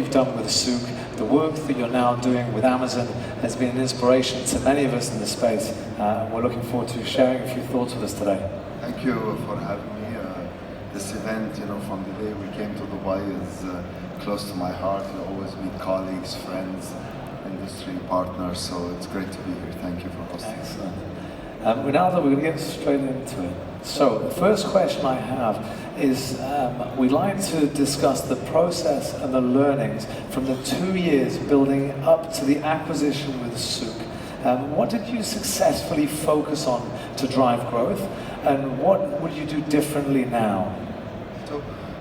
You've done with Souk, the work that you're now doing with Amazon has been an inspiration to many of us in the space. We're looking forward to sharing a few thoughts with us today. Thank you for having me. This event, from the day we came to Dubai is close to my heart. You always meet colleagues, friends, industry partners, so it's great to be here. Thank you for hosting. Excellent. Ronaldo, we're going to get straight into it. So the first question I have is, we'd like to discuss the process and the learnings from the 2 years building up to the acquisition with Souk. What did you successfully focus on to drive growth, and what would you do differently now?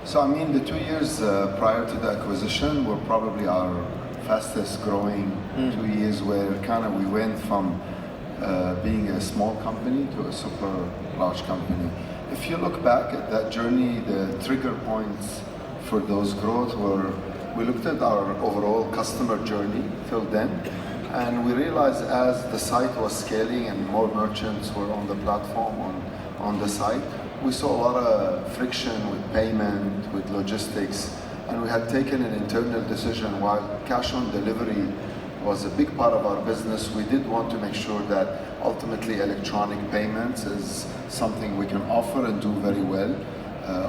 So I mean, the 2 years prior to the acquisition were probably our fastest growing 2 years, where kind of we went from being a small company to a super large company. If you look back at that journey, the trigger points for those growth were, we looked at our overall customer journey till then, and we realized as the site was scaling and more merchants were on the platform, on the site, we saw a lot of friction with payment, with logistics, and we had taken an internal decision. While cash on delivery was a big part of our business, we did want to make sure that ultimately electronic payments is something we can offer and do very well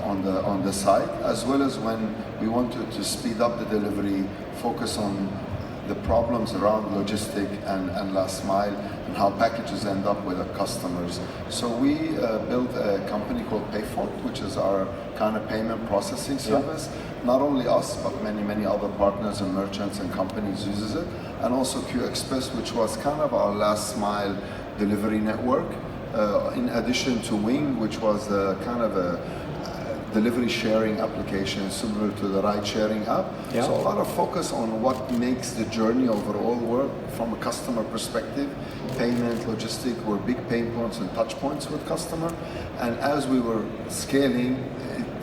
on the site, as well as when we wanted to speed up the delivery, focus on the problems around logistic and last mile and how packages end up with our customers. So we built a company called Payfort, which is our kind of payment processing service. Not only us, but many other partners and merchants and companies uses it. And also Q Express, which was kind of our last mile delivery network, in addition to Wing, which was kind of a delivery sharing application similar to the ride sharing app. Yeah. So a lot of focus on what makes the journey overall work from a customer perspective. Payment, logistic were big pain points and touch points with customer. And as we were scaling,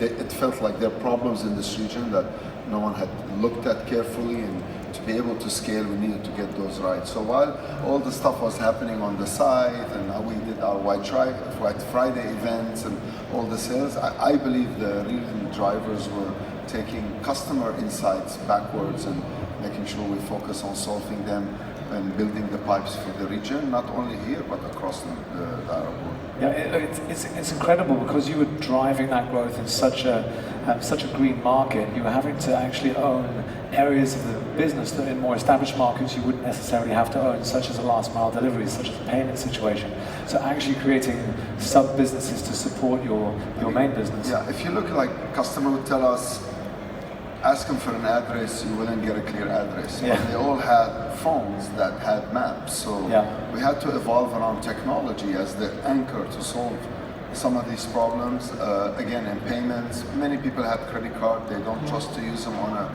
it felt like there are problems in this region that no one had looked at carefully, and to be able to scale, we needed to get those right. So while all the stuff was happening on the site, and we did our White Friday events and all the sales, I believe the real drivers were taking customer insights backwards and making sure we focus on solving them and building the pipes for the region, not only here, but across the Arab world. Yeah, it's incredible because you were driving that growth in such a green market. You were having to actually own areas of the business that in more established markets you wouldn't necessarily have to own, such as a last mile delivery, such as a payment situation. So actually creating sub businesses to support your main business. Yeah, if you look, like customer would tell us, ask them for an address, you wouldn't get a clear address. Yeah. But they all had phones that had maps. So we had to evolve around technology as the anchor to solve some of these problems. Again, in payments, many people had credit card, they don't trust to use them on a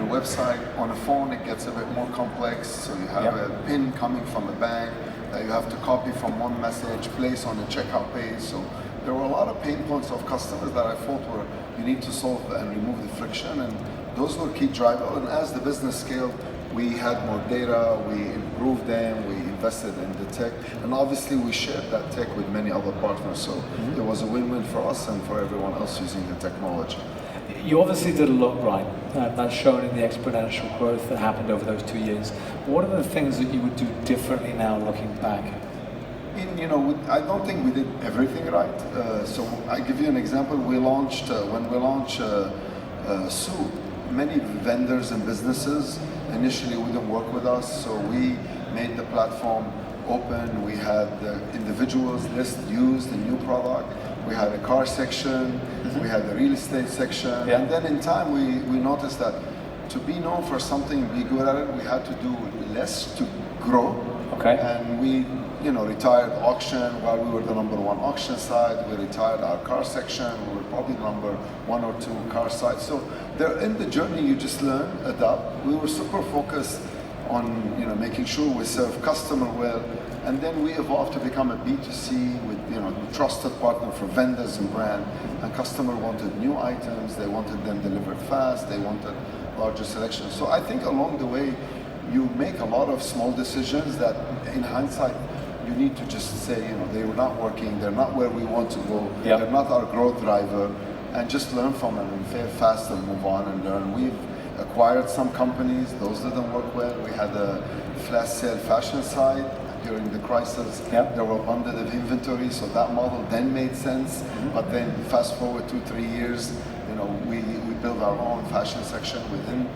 website. On a phone, it gets a bit more complex. So you have a PIN coming from a bank that you have to copy from one message, place on a checkout page. So there were a lot of pain points of customers that I thought were you need to solve and remove the friction, and those were key drivers. And as the business scaled, we had more data, we improved them, we invested in the tech, and obviously we shared that tech with many other partners. So it was a win-win for us and for everyone else using the technology. You obviously did a lot right. That's shown in the exponential growth that happened over those 2 years. What are the things that you would do differently now looking back? I don't think we did everything right. So I give you an example. When we launched Souk, many vendors and businesses initially wouldn't work with us. So we made the platform open. We had individuals list used and new product. We had a car section. We had a real estate section. And then in time, we noticed that to be known for something, be good at it, we had to do less to grow. Okay. And we retired auction. While we were the number one auction site, we retired our car section. We were probably number 1 or 2 car sites. So there in the journey, you just learn, adapt. We were super focused on making sure we serve customer well, and then we evolved to become a B2C with trusted partner for vendors and brand. And customer wanted new items, they wanted them delivered fast, they wanted larger selection. So I think along the way, you make a lot of small decisions that in hindsight you need to just say, they were not working, they're not where we want to go, they're not our growth driver, and just learn from them and fail fast and move on and learn. acquired some companies, those didn't work well. We had a flash sale fashion side during the crisis. Yep. There were abundant inventory, so that model then made sense. But then fast forward 2-3 years, we build our own fashion section within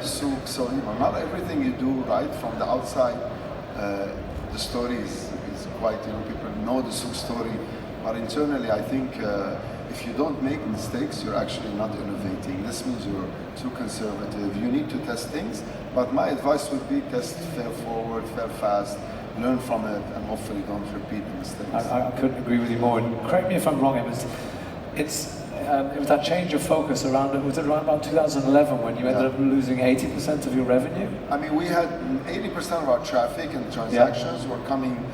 Souk. So not everything you do right from the outside. The story is quite, people know the Souk story, but internally I think if you don't make mistakes, you're actually not innovating. This means you're too conservative. You need to test things, but my advice would be test, fail forward, fail fast, learn from it, and hopefully don't repeat the mistakes. I couldn't agree with you more. And correct me if I'm wrong, it was that change of focus was it around about 2011 when you ended up losing 80% of your revenue? I mean, we had 80% of our traffic and transactions were coming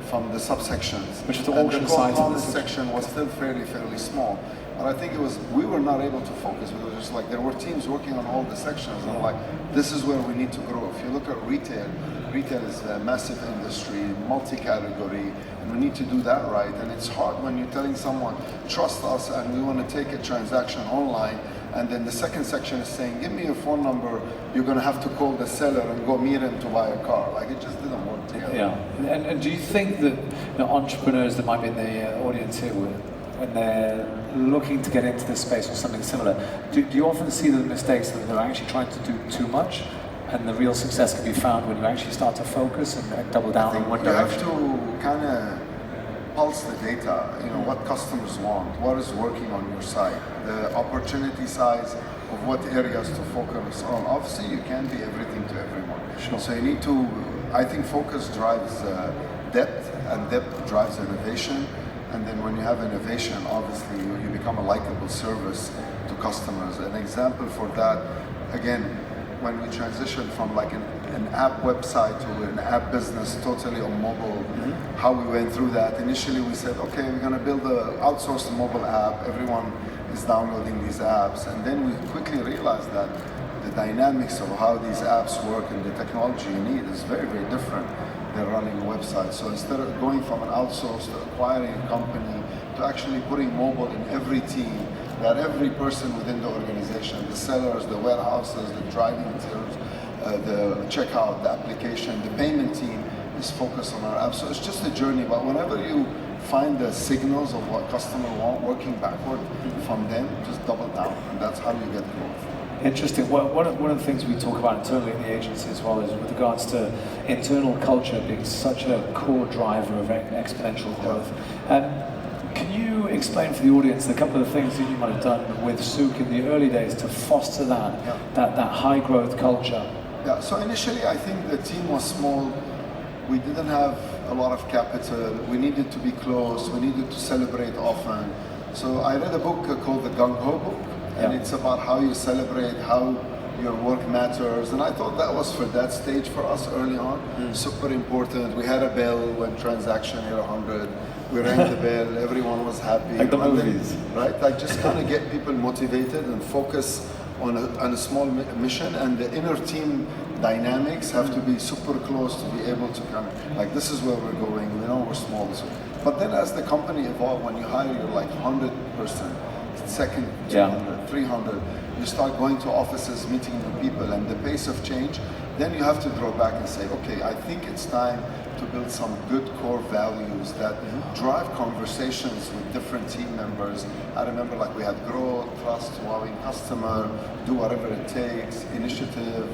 from the subsections. Which is the auction side of the section was still fairly small. But I think we were not able to focus. We were just like, there were teams working on all the sections. And I'm like, this is where we need to grow. If you look at retail is a massive industry, multi-category, and we need to do that right. And it's hard when you're telling someone, trust us and we want to take a transaction online, and then the second section is saying, give me your phone number, you're going to have to call the seller and go meet him to buy a car. Like, it just didn't work together. Yeah, and do you think that entrepreneurs that might be in the audience here, when they're looking to get into this space or something similar, do you often see the mistakes that they're actually trying to do too much, and the real success can be found when you actually start to focus and double down on one direction? You have to kind of pulse the data, what customers want, what is working on your side, the opportunity size of what areas to focus on. Obviously, you can't be everything to everyone. Sure. So you need to, I think focus drives depth, and depth drives innovation. And then when you have innovation, obviously you become a likable service to customers. An example for that, again, when we transitioned from like an app website to an app business totally on mobile, how we went through that. Initially we said, okay, we're going to build an outsourced mobile app. Everyone is downloading these apps. And then we quickly realized that the dynamics of how these apps work and the technology you need is very, very different than running a website. So instead of going from an outsourced to acquiring a company to actually putting mobile in every team, that every person within the organization, the sellers, the warehouses, the driving teams, the checkout, the application, the payment team is focused on our app. So it's just a journey, but whenever you find the signals of what customers want, working backward from them, just double down, and that's how you get growth. Interesting. Well, one of the things we talk about internally in the agency as well is with regards to internal culture being such a core driver of exponential growth. Can you explain for the audience a couple of things that you might have done with Souk in the early days to foster that high growth culture? Yeah, so initially I think the team was small. We didn't have a lot of capital. We needed to be close. We needed to celebrate often. So I read a book called The Gung Ho Book, and it's about how you celebrate, how your work matters. And I thought that was for that stage for us early on, super important. We had a bell when transaction hit 100. We rang the bell, everyone was happy. Like the movies. Right? Like just kind of get people motivated and focus on a small mission, and the inner team dynamics have to be super close to be able to kind of, like, this is where we're going, we know we're small. So, but then as the company evolved, when you hire your like 100 person, second 200, 300, you start going to offices, meeting new people, and the pace of change, then you have to draw back and say, okay, I think it's time to build some good core values that drive conversations with different team members. I remember like we had growth, trust, wowing customer, do whatever it takes, initiative,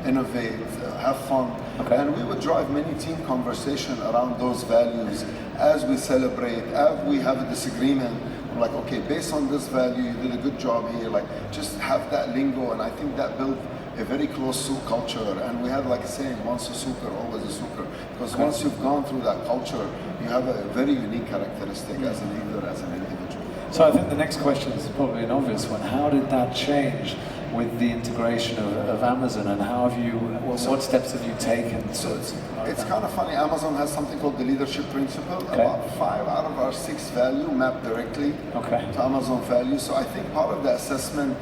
innovate, have fun. Okay. And we would drive many team conversation around those values as we celebrate, as we have a disagreement. I'm like, okay, based on this value, you did a good job here. Like, just have that lingo, and I think that built a very close Souk culture. And we had like a saying, once a Souker, always a Souker. Because once you've gone through that culture, you have a very unique characteristic as a leader, as an individual. So I think the next question is probably an obvious one. How did that change with the integration of Amazon, and how have you, what steps have you taken? So it's kind of funny, Amazon has something called the leadership principle. Okay. About 5 out of our 6 value map directly to Amazon value. So I think part of the assessment,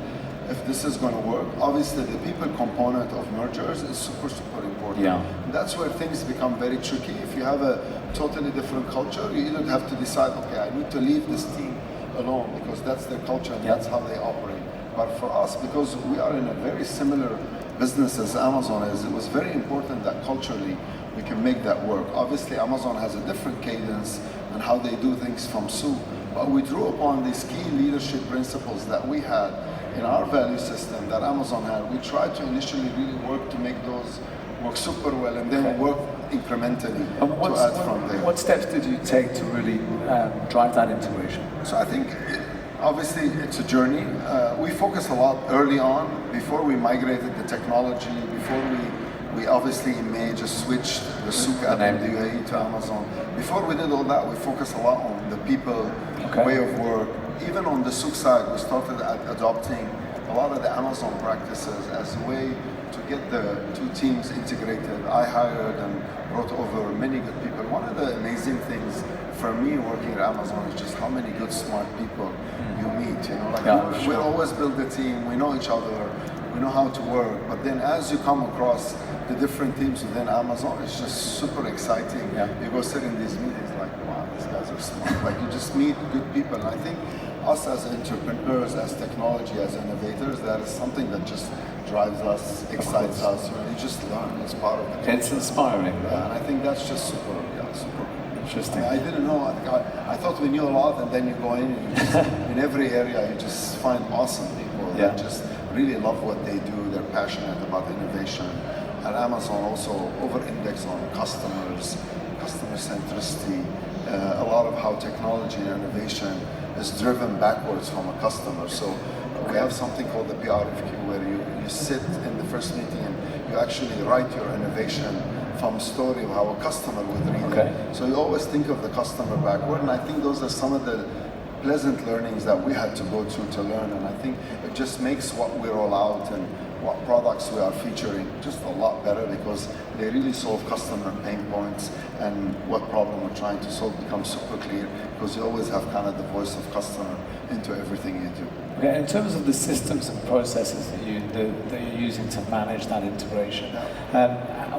if this is going to work, obviously the people component of mergers is super, super important. Yeah. That's where things become very tricky. If you have a totally different culture, you either have to decide, okay, I need to leave this team alone because that's their culture and that's how they operate. But for us, because we are in a very similar business as Amazon is, it was very important that culturally we can make that work. Obviously, Amazon has a different cadence and how they do things from soup, but we drew upon these key leadership principles that we had in our value system that Amazon had. We tried to initially really work to make those work super well, and then work incrementally to add from there. What steps did you take to really drive that integration? So I think, obviously, it's a journey. We focused a lot early on, before we migrated the technology, before we obviously may just switched the Souk app in the UAE to Amazon. Before we did all that, we focused a lot on the people, way of work. Even on the Souk side, we started adopting a lot of the Amazon practices as a way to get the two teams integrated. I hired and brought over many good people. One of the amazing things for me working at Amazon is just how many good, smart people you meet. You know, like we always build a team. We know each other. We know how to work. But then, as you come across the different teams within Amazon, it's just super exciting. You go sit in these meetings, like, wow, these guys are smart. Like, you just meet good people. And I think us as entrepreneurs, as technology, as innovators, that is something that just drives us, excites us. You know, you just learn. It's part of it. It's inspiring. Yeah, and I think that's just super, super. Interesting. I didn't know. I thought we knew a lot, and then you go in, and you just, in every area, you just find awesome people that just really love what they do. They're passionate about innovation. And Amazon also over-index on customers, customer centricity. A lot of how technology and innovation is driven backwards from a customer. So we have something called the PRFQ, where you sit in the first meeting and you actually write your innovation from a story of how a customer would read it. So you always think of the customer backward, and I think those are some of the pleasant learnings that we had to go through to learn, and I think it just makes what we roll out and what products we are featuring just a lot better, because they really solve customer pain points, and what problem we're trying to solve becomes super clear, because you always have kind of the voice of customer into everything you do. Okay, in terms of the systems and processes that you're using to manage that integration,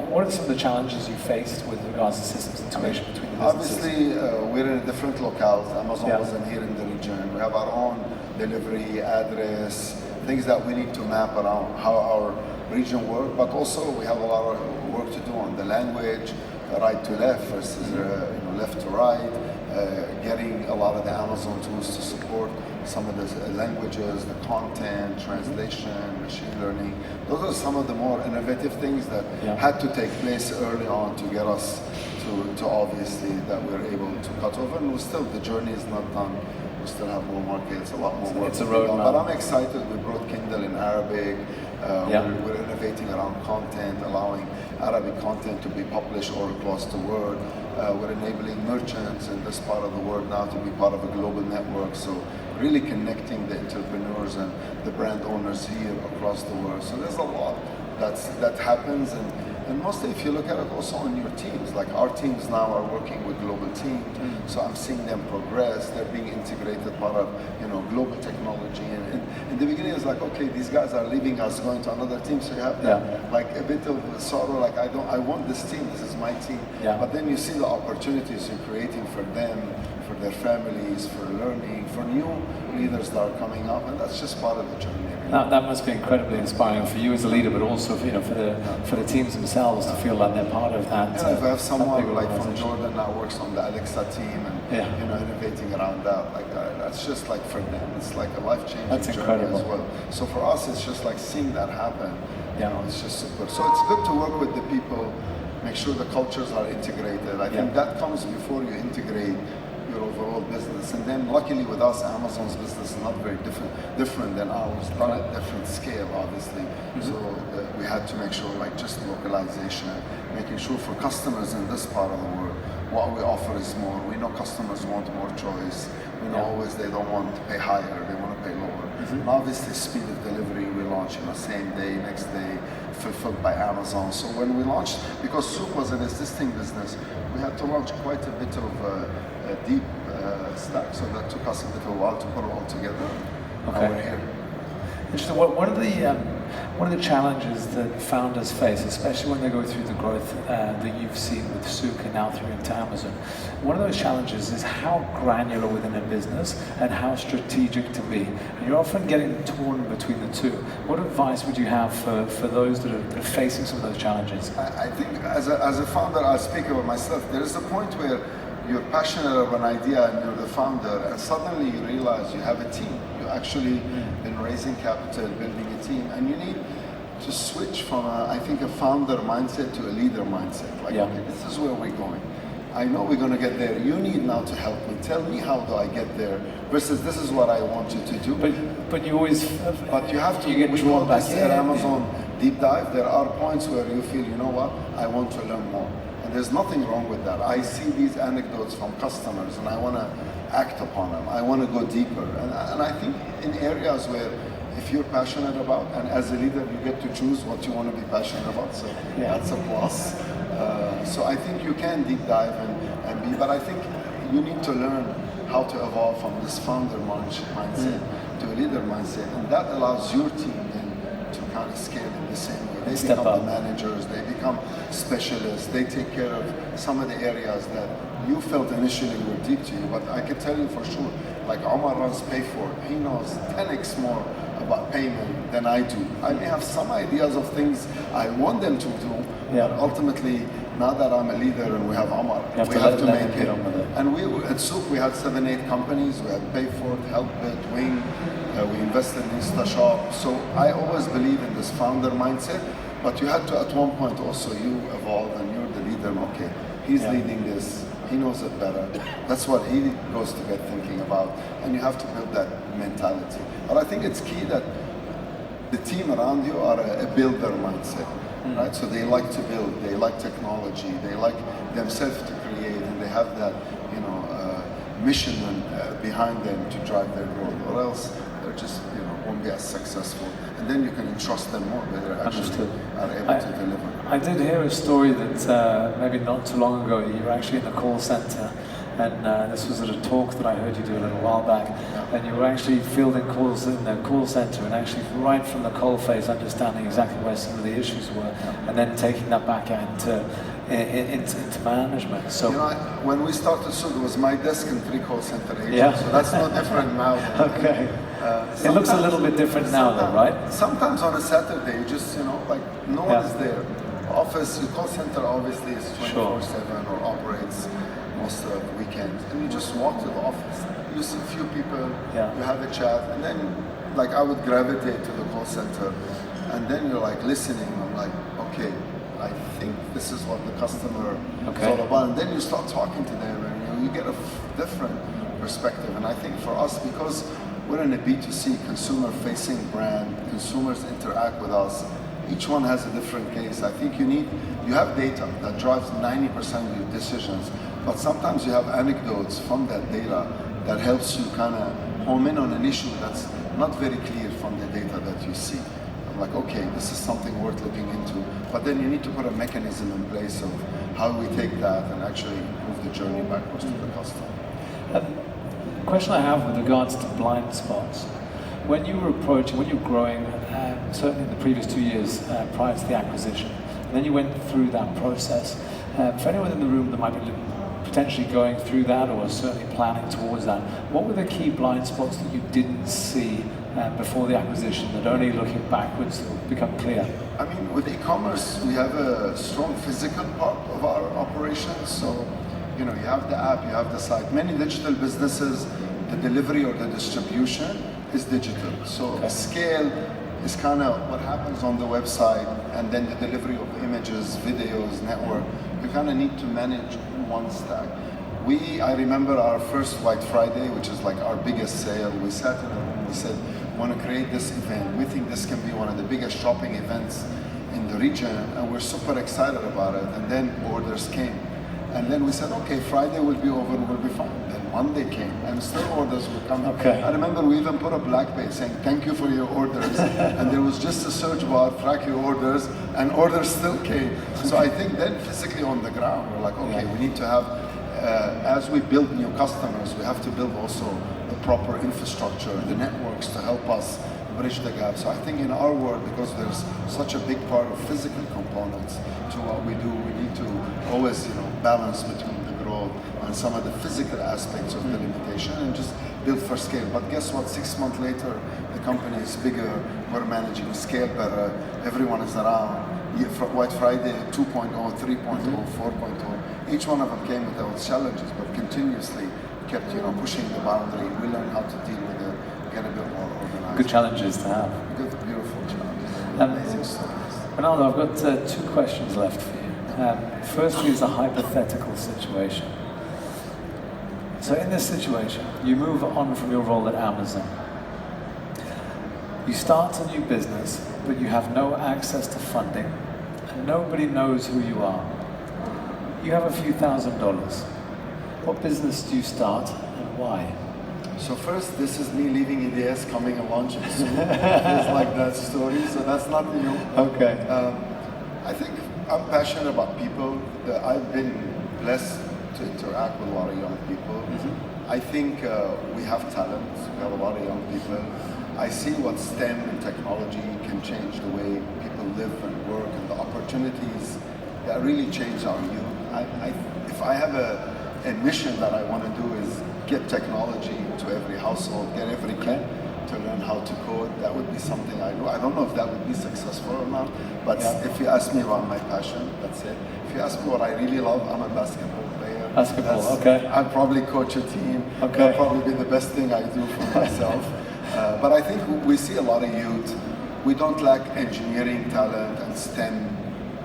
what are some of the challenges you faced with regards to systems integration between the businesses? Obviously, we're in different locales. Amazon wasn't here in the region. We have our own delivery address, things that we need to map around how our region works, but also we have a lot of work to do on the language, right to left versus left to right, getting a lot of the Amazon tools to support some of the languages, the content, translation, machine learning. Those are some of the more innovative things that had to take place early on to get us to obviously that we're able to cut over. And the journey is not done. We still have more markets, a lot more work. It's a roadmap. But I'm excited. We brought Kindle in Arabic. We're innovating around content, allowing Arabic content to be published all across the world. We're enabling merchants in this part of the world now to be part of a global network. So really connecting the entrepreneurs and the brand owners here across the world. So there's a lot that happens, and mostly if you look at it also on your teams, like our teams now are working with global teams, so I'm seeing them progress. They're being integrated part of global technology, and in the beginning it's like, okay, these guys are leaving us, going to another team, so you have that like a bit of sorrow, like I want this team, this is my team, but then you see the opportunities you're creating for them, for their families, for learning, for new leaders that are coming up, and that's just part of the journey. That must be incredibly inspiring for you as a leader, but also for the teams themselves to feel that they're part of that. If I have someone like from Jordan that works on the Alexa team and innovating around that, like that's just like for them, it's like a life-changing journey as well. So for us, it's just like seeing that happen. It's just super. So it's good to work with the people, make sure the cultures are integrated. I think that comes before you integrate your overall business. And then luckily with us, Amazon's business is not very different than ours, done at different scale, obviously. So we had to make sure, like, just localization, making sure for customers in this part of the world, what we offer is more. We know customers want more choice. We know always they don't want to pay higher, they want to pay lower. And obviously speed of delivery, we launch same day, next day, fulfilled by Amazon. So when we launched, because Souk was an existing business, we had to launch quite a bit of a deep stack, so that took us a bit of a while to put it all together. Okay. We're here. Interesting. One of the one of the challenges that founders face, especially when they go through the growth that you've seen with Souk and now through into Amazon, one of those challenges is how granular within a business and how strategic to be. And you're often getting torn between the two. What advice would you have for those that are facing some of those challenges? I think as a founder, I'll speak about myself. There is a point where you're passionate about an idea and you're the founder, and suddenly you realize you have a team. You actually been raising capital, building a team, and you need to switch from I think a founder mindset to a leader mindset. Like, okay, this is where we're going. I know we're going to get there. You need now to help me. Tell me how do I get there versus this is what I want you to do. But you always. But you have to. You get drawn back at Amazon deep dive. There are points where you feel, you know what, I want to learn more. And there's nothing wrong with that. I see these anecdotes from customers and I want to act upon them. I want to go deeper. And I think in areas where if you're passionate about, and as a leader you get to choose what you want to be passionate about, so that's a plus. So I think you can deep dive and be, but I think you need to learn how to evolve from this founder mindset to a leader mindset. And that allows your team then to kind of scale in the same way. They become the managers, they become specialists, they take care of some of the areas that you felt initially were deep to you. But I can tell you for sure, like Omar runs Payfor, he knows 10x more about payment than I do. I may have some ideas of things I want them to do, but ultimately, now that I'm a leader and we have Omar, we have to make it. And we at Souk, we had 7-8 companies. We had Payfor, Helpit, Wing. We invested in InstaShop. So I always believe in this founder mindset. But you had to, at one point also, you evolve and you're the leader. Okay, he's leading this. He knows it better. That's what he goes to bed thinking about. And you have to build that mentality. But I think it's key that the team around you are a builder mindset. Right? So they like to build, they like technology, they like themselves to create, and they have that, mission behind them to drive their growth. Or else they're just, won't be as successful. And then you can entrust them more, but they actually are able to deliver. I did hear a story that maybe not too long ago you were actually in the call center. And this was at a talk that I heard you do a little while back, and you were actually fielding calls in the call center and actually right from the coalface understanding exactly where some of the issues were, and then taking that back into management. So when we started Souk, it was my desk and 3 call center agents, so that's no different now. Okay. It looks a little bit different now though, right? Sometimes on a Saturday, you just, like no one is there. Office, your call center obviously is 24/7 or operates most of the weekends, and you just walk to the office. You see a few people, you have a chat, and then like I would gravitate to the call center, and then you're like listening. I'm like, okay, I think this is what the customer is all about, and then you start talking to them, and you get a different perspective. And I think for us, because we're in a B2C consumer-facing brand, consumers interact with us. Each one has a different case. I think you have data that drives 90% of your decisions. But sometimes you have anecdotes from that data that helps you kind of home in on an issue that's not very clear from the data that you see. I'm like, okay, this is something worth looking into. But then you need to put a mechanism in place of how we take that and actually improve the journey backwards to the customer. The question I have with regards to blind spots, when you were growing, certainly in the previous 2 years prior to the acquisition, and then you went through that process, for anyone in the room that might be potentially going through that or certainly planning towards that, what were the key blind spots that you didn't see before the acquisition that only looking backwards become clear? I mean, with e-commerce, we have a strong physical part of our operations. So, you have the app, you have the site. Many digital businesses, the delivery or the distribution is digital. So scale is kind of what happens on the website, and then the delivery of images, videos, network. You kind of need to manage one stack. I remember our first White Friday, which is like our biggest sale. We sat in a room, we said, we want to create this event. We think this can be one of the biggest shopping events in the region, and we're super excited about it. And then orders came. And then we said, okay, Friday will be over, we'll be fine. Then Monday came, and still orders were coming. I remember we even put a black page saying, thank you for your orders. And there was just a search bar, track your orders, and orders still came. So I think then physically on the ground, we're like, okay, we need to have, as we build new customers, we have to build also the proper infrastructure, the networks to help us bridge the gap. So I think in our world, because there's such a big part of physical components to what we do, we need to always, balance between the growth and some of the physical aspects of the limitation and just build for scale. But guess what? 6 months later, the company is bigger, we're managing scale better, everyone is around. White Friday 2.0, 3.0, 4.0, each one of them came with their own challenges, but continuously kept, pushing the boundary. We learned how to deal with it, get a bit more organized. Good challenges to have. Good, beautiful challenges. Amazing stories. Ronaldo, I've got 2 questions left for you. Firstly is a hypothetical situation. So in this situation, you move on from your role at Amazon. You start a new business, but you have no access to funding, and nobody knows who you are. You have a few $1,000s. What business do you start and why? So first, this is me leaving EDS, coming and launching soon. It's like that story, so that's not new. Okay. I think I'm passionate about people. I've been blessed to interact with a lot of young people. I think we have talent. We have a lot of young people. I see what STEM and technology can change the way people live and work and the opportunities that really change our youth. If I have a mission that I want to do is get technology to every household, get every kid to learn how to code, that would be something I do. I don't know if that would be successful or not, but if you ask me about my passion, that's it. If you ask me what I really love, I'm a basketball player. Basketball, okay. I'd probably coach a team. Okay. That'd probably be the best thing I do for myself. But I think we see a lot of youth. We don't lack engineering talent and STEM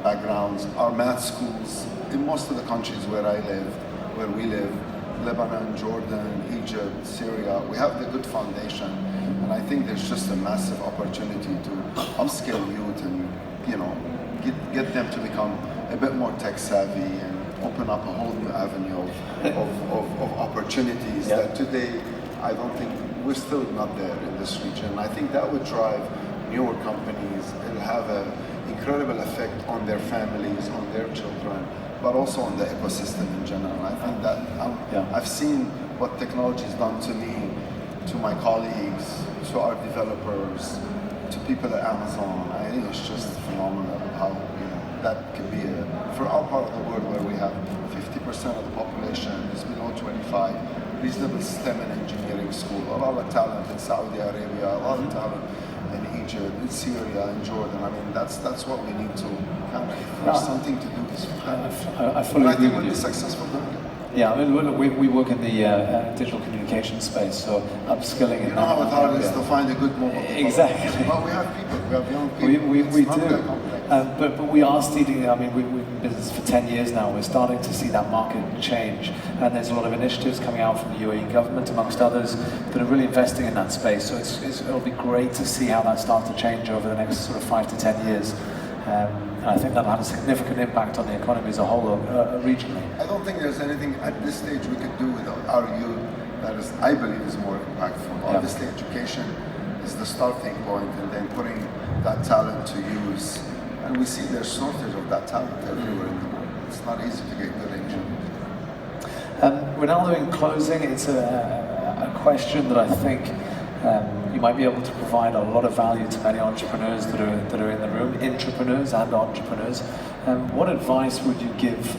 backgrounds. Our math schools, in most of the countries where we live, Lebanon, Jordan, Egypt, Syria, we have the good foundation. And I think there's just a massive opportunity to upskill youth and, get them to become a bit more tech savvy and open up a whole new avenue of opportunities that today I don't think we're still not there in this region. I think that would drive newer companies. It'll have an incredible effect on their families, on their children, but also on the ecosystem in general. I think that I've seen what technology has done to me, to my colleagues, to our developers, to people at Amazon. I think it's just phenomenal how that could be for our part of the world where we have 50% of the population is below 25, reasonable STEM and engineering school, a lot of talent in Saudi Arabia, a lot of talent in Egypt, in Syria, in Jordan. I mean, that's what we need to kind of, there's something to do this. I fully agree with you. I think we'll be successful doing it. Yeah, I mean, we work in the digital communication space, so upskilling in that. How hard it is to find a good mobile. Exactly. But we have people, we have young people. We do. But we are stealing, we've been in business for 10 years now. We're starting to see that market change. And there's a lot of initiatives coming out from the UAE government, amongst others, that are really investing in that space. So it'll be great to see how that starts to change over the next sort of 5 to 10 years. And I think that'll have a significant impact on the economy as a whole, regionally. I don't think there's anything at this stage we could do with our youth that is, I believe, is more impactful. Obviously, education is the starting point, and then putting that talent to use. And we see there's shortage of that talent everywhere in the world. It's not easy to get good engineers. Ronaldo, in closing, it's a question that I think you might be able to provide a lot of value to many entrepreneurs that are in the room, intrapreneurs and entrepreneurs. What advice would you give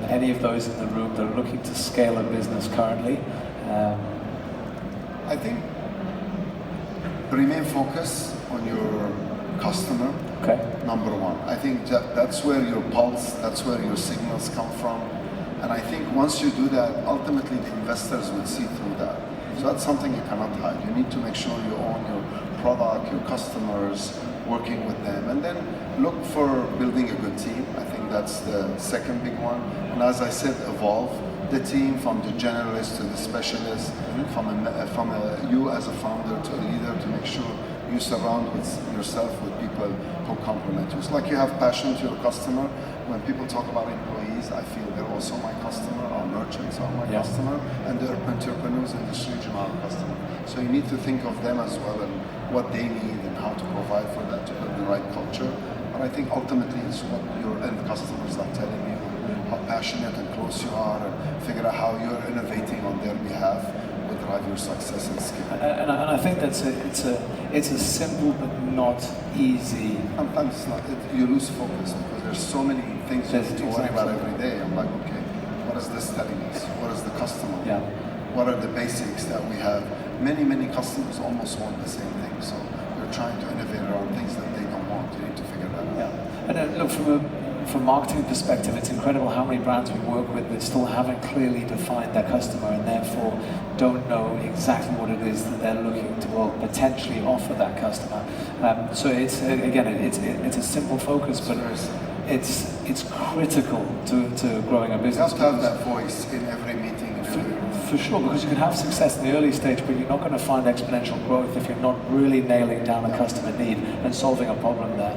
any of those in the room that are looking to scale a business currently? I think remain focused on your customer. Okay. Number one. I think that's where your pulse, that's where your signals come from. And I think once you do that, ultimately the investors will see through that. So that's something you cannot hide. You need to make sure you own your product, your customers, working with them. And then look for building a good team. I think that's the second big one. And as I said, evolve the team from the generalist to the specialist, from you as a founder to a leader, to make sure you surround yourself with people who complement you. It's like you have passion to your customer. When people talk about employees, I feel they're also my customer, our merchants are my customer, and the entrepreneurs in this region are our customer. So you need to think of them as well and what they need and how to provide for that to build the right culture. But I think ultimately it's what your end customers are telling you, how passionate and close you are, and figure out how you're innovating on their behalf. will drive your success and skill. And I think it's a simple but not easy. Sometimes it's not, you lose focus because there's so many things you need to worry about every day. I'm like, okay, what is this telling us? What is the customer? Yeah. What are the basics that we have? Many customers almost want the same thing. So we're trying to innovate around things that they don't want. You need to figure that out. Yeah. And look, from a marketing perspective, it's incredible how many brands we work with that still haven't clearly defined their customer and therefore don't know exactly what it is that they're looking to potentially offer that customer. So it's a simple focus, but it's critical to growing a business. You have to have that voice in every meeting. For sure, because you can have success in the early stage, but you're not going to find exponential growth if you're not really nailing down a customer need and solving a problem there.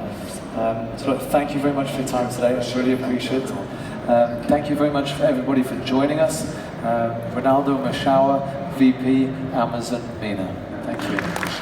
So look, thank you very much for your time today. I really appreciate it. Thank you very much for everybody for joining us. Ronaldo Mouchawar, VP, Amazon, MENA. Thank you.